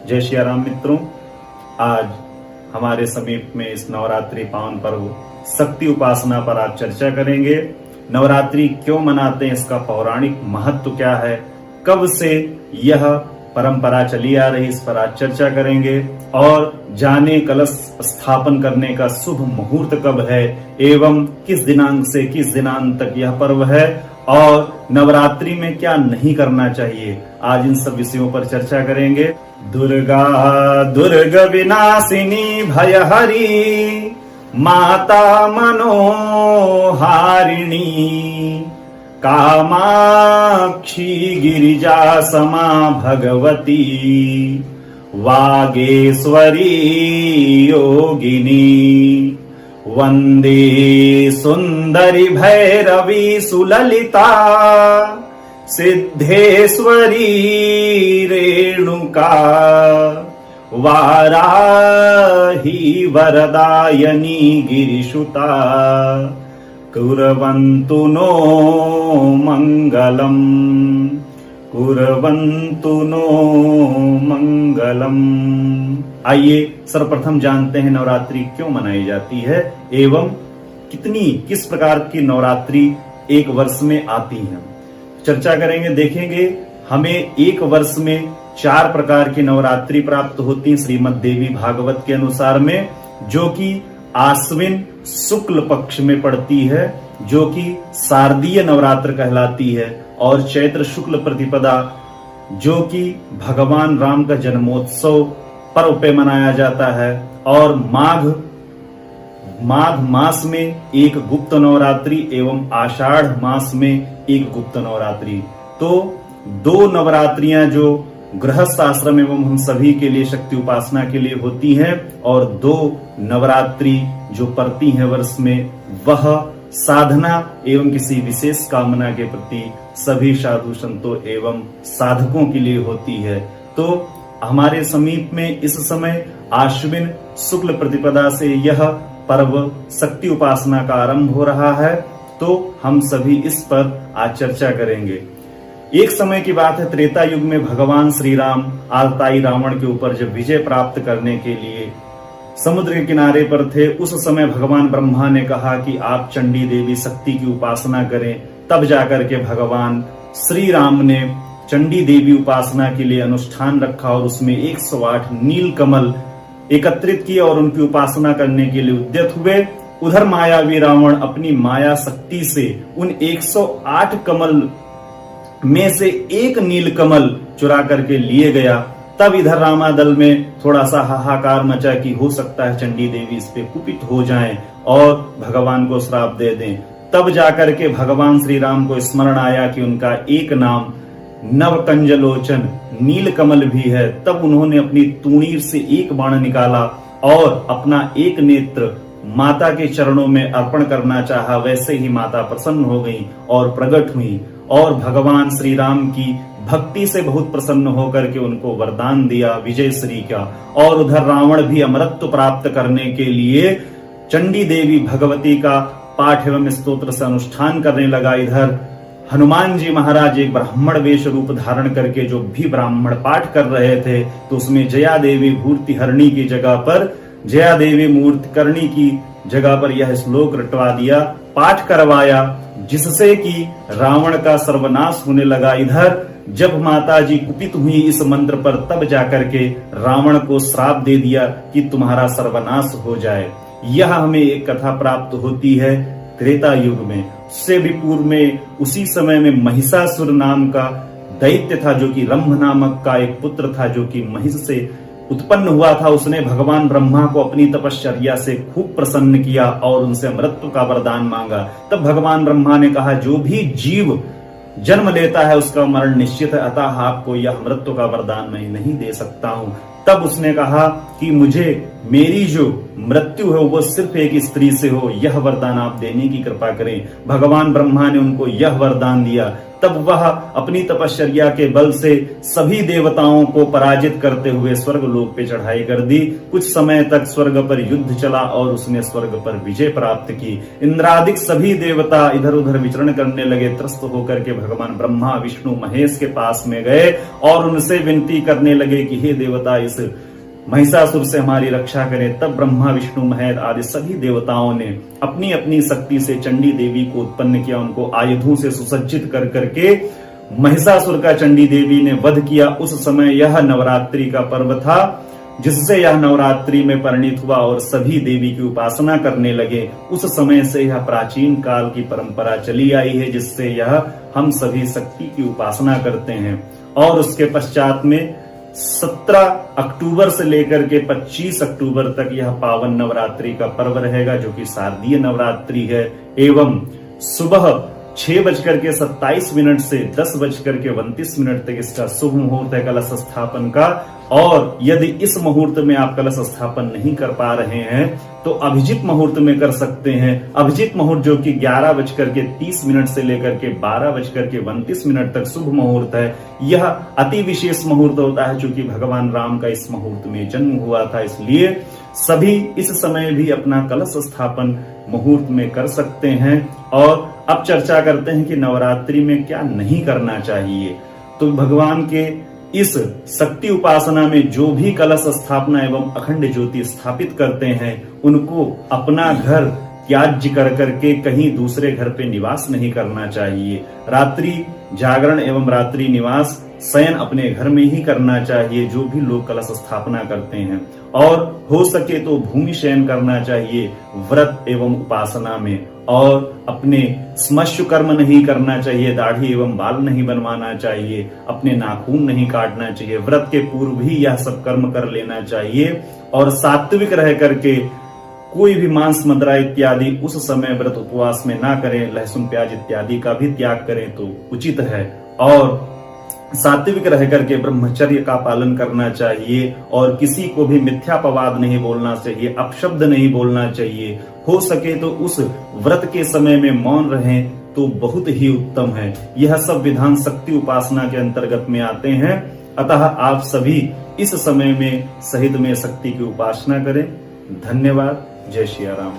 जय श्री राम मित्रों, आज हमारे समीप में इस नवरात्रि पावन पर्व शक्ति उपासना पर आज चर्चा करेंगे। नवरात्रि क्यों मनाते हैं, इसका पौराणिक महत्व क्या है, कब से यह परंपरा चली आ रही, इस पर आज चर्चा करेंगे। और जाने कलश स्थापन करने का शुभ मुहूर्त कब है एवं किस दिनांक से किस दिनांक तक यह पर्व है और नवरात्रि में क्या नहीं करना चाहिए, आज इन सब विषयों पर चर्चा करेंगे। दुर्गा दुर्ग विनाशिनी भयहरी माता मनोहारिणी कामाक्षी गिरिजा समा भगवती वागेश्वरी योगिनी वंदे सुंदरी भैरवी सुललिता सिद्धेश्वरी रेणुका वाराही वरदायनी गिरिशुता कुर्वन्तु नो मंगलम कुर्वन्तु नो मंगलम। आइए सर्वप्रथम जानते हैं नवरात्रि क्यों मनाई जाती है एवं किस प्रकार की नवरात्रि एक वर्ष में आती है। चर्चा करेंगे, देखेंगे हमें एक वर्ष में 4 प्रकार की नवरात्रि प्राप्त होती है श्रीमद् देवी भागवत के अनुसार में, जो कि आश्विन शुक्ल पक्ष में पड़ती है, जो कि शारदीय नवरात्र कहलाती है, और चैत्र शुक्ल प्रतिपदा जो कि भगवान राम का जन्मोत्सव पर्व पे मनाया जाता है, और माघ मास में एक गुप्त नवरात्रि एवं आषाढ़ मास में एक गुप्त नवरात्रि। तो 2 नवरात्रियां जो गृहस्थ आश्रम एवं हम सभी के लिए शक्ति उपासना के लिए होती हैं, और 2 नवरात्रि जो पड़ती हैं वर्ष में, वह साधना एवं किसी विशेष कामना के प्रति सभी साधु संतों एवं साधकों के लिए होती है। तो हमारे समीप में इस समय आश्विन शुक्ल प्रतिपदा से यह पर्व शक्ति उपासना का आरंभ हो रहा है, तो हम सभी इस पर आज चर्चा करेंगे। एक समय की बात है, त्रेता युग में भगवान श्री राम आलताई रावण के ऊपर जब विजय प्राप्त करने के लिए समुद्र के किनारे पर थे, उस समय भगवान ब्रह्मा ने कहा कि आप चंडी देवी शक्ति की उपासना करें। तब जाकर के भगवान श्री राम ने चंडी देवी उपासना के लिए अनुष्ठान रखा और उसमें 108 नील कमल एकत्रित किए और उनकी उपासना करने के लिए उद्यत हुए। उधर मायावी रावण अपनी माया शक्ति से उन 108 कमल में से एक नील कमल चुरा करके लिए गया। तब इधर रामादल में थोड़ा सा हाहाकार मचा कि हो सकता है चंडी देवी इस पे कुपित हो जाएं और भगवान को श्राप दे दें। तब जाकर के भगवान श्री राम को स्मरण आया कि उनका एक नाम नवकंजलोचन नीलकमल भी है। तब उन्होंने अपनी तूणीर से एक बाण निकाला और अपना एक नेत्र माता के चरणों में अर्पण करना चाहा। वैसे ही माता प्रसन्न हो गई और प्रकट हुई और भगवान श्री राम की भक्ति से बहुत प्रसन्न होकर के उनको वरदान दिया विजय श्री का। और उधर रावण भी अमरत्व प्राप्त करने के लिए चंडी देवी भगवती का पाठ एवं स्तोत्र से अनुष्ठान करने लगा। इधर हनुमान जी महाराज एक ब्राह्मण वेश रूप धारण करके जो भी ब्राह्मण पाठ कर रहे थे, तो उसमें जया देवी मूर्तिहरणी की जगह पर जया देवी मूर्तिकर्णी की जगह पर यह श्लोक रटवा दिया, पाठ करवाया, जिससे कि रावण का सर्वनाश होने लगा। इधर जब माता जी कुपित हुई इस मंत्र पर, तब जाकर के रावण को श्राप दे दिया कि तुम्हारा सर्वनाश हो जाए। यह हमें एक कथा प्राप्त होती है त्रेता युग में। उससे भी पूर्व में उसी समय में महिषासुर नाम का दैत्य था, जो कि रंभ नामक का एक पुत्र था, जो कि महिष से उत्पन्न हुआ था। उसने भगवान ब्रह्मा को अपनी तपश्चर्या से खूब प्रसन्न किया और उनसे अमृतत्व का वरदान मांगा। तब भगवान ब्रह्मा ने कहा, जो भी जीव जन्म लेता है उसका मरण निश्चित है, अतः आपको यह अमृतत्व का वरदान मैं नहीं दे सकता हूं। तब उसने कहा कि मुझे मेरी जो मृत्यु है वो सिर्फ एक स्त्री से हो, यह वरदान आप देने की कृपा करें। भगवान ब्रह्मा ने उनको यह वरदान दिया तब वह अपनी तपश्चर्या के बल से सभी देवताओं को पराजित करते हुए स्वर्ग लोक पे चढ़ाई कर दी। कुछ समय तक स्वर्ग पर युद्ध चला और उसने स्वर्ग पर विजय प्राप्त की। इंद्रादिक सभी देवता इधर उधर विचरण करने लगे। त्रस्त होकर के भगवान ब्रह्मा विष्णु महेश के पास में गए और उनसे विनती करने लगे कि हे देवता, इस महिषासुर से हमारी रक्षा करें। तब ब्रह्मा विष्णु महेश आदि सभी देवताओं ने अपनी अपनी शक्ति से चंडी देवी को उत्पन्न किया। उनको आयुधों से सुसज्जित कर करके महिषासुर का चंडी देवी ने वध किया। उस समय यह नवरात्रि का पर्व था, जिससे यह नवरात्रि में परिणित हुआ और सभी देवी की उपासना करने लगे। उस समय से यह प्राचीन काल की परंपरा चली आई है, जिससे यह हम सभी शक्ति की उपासना करते हैं। और उसके पश्चात में 17 अक्टूबर से लेकर के 25 अक्टूबर तक यह पावन नवरात्रि का पर्व रहेगा, जो कि शारदीय नवरात्रि है। एवं सुबह 6:27 से 10:29 तक इसका शुभ मुहूर्त है कलश स्थापन का। और यदि इस मुहूर्त में आप कलश स्थापन नहीं कर पा रहे हैं तो अभिजीत मुहूर्त में कर सकते हैं। अभिजीत मुहूर्त जो कि 11:30 से लेकर के 12:29 तक शुभ मुहूर्त है। यह अति विशेष मुहूर्त होता है, चूंकि भगवान राम का इस मुहूर्त में जन्म हुआ था, इसलिए सभी इस समय भी अपना कलश स्थापन मुहूर्त में कर सकते हैं। और अब चर्चा करते हैं कि नवरात्रि में क्या नहीं करना चाहिए। तो भगवान के इस शक्ति उपासना में जो भी कलश स्थापना एवं अखंड ज्योति स्थापित करते हैं, उनको अपना घर त्याज्य कर करके कहीं दूसरे घर पे निवास नहीं करना चाहिए। रात्रि जागरण एवं रात्रि निवास शयन अपने घर में ही करना चाहिए, जो भी लोग कलश स्थापना करते हैं। और हो सके तो भूमि शयन करना चाहिए व्रत एवं उपासना में। और अपने स्मश्य कर्म नहीं करना चाहिए, दाढ़ी एवं बाल नहीं बनवाना चाहिए, अपने नाखून नहीं काटना चाहिए। व्रत के पूर्व ही यह सब कर्म कर लेना चाहिए। और सात्विक रह करके कोई भी मांस मदिरा इत्यादि उस समय व्रत उपवास में ना करें। लहसुन प्याज इत्यादि का भी त्याग करें तो उचित है। और सात्विक रह करके ब्रह्मचर्य का पालन करना चाहिए और किसी को भी मिथ्यापवाद नहीं बोलना चाहिए, अपशब्द नहीं बोलना चाहिए। हो सके तो उस व्रत के समय में मौन रहें तो बहुत ही उत्तम है। यह सब विधान शक्ति उपासना के अंतर्गत में आते हैं। अतः आप सभी इस समय में सहित में शक्ति की उपासना करें। धन्यवाद। जय श्री राम।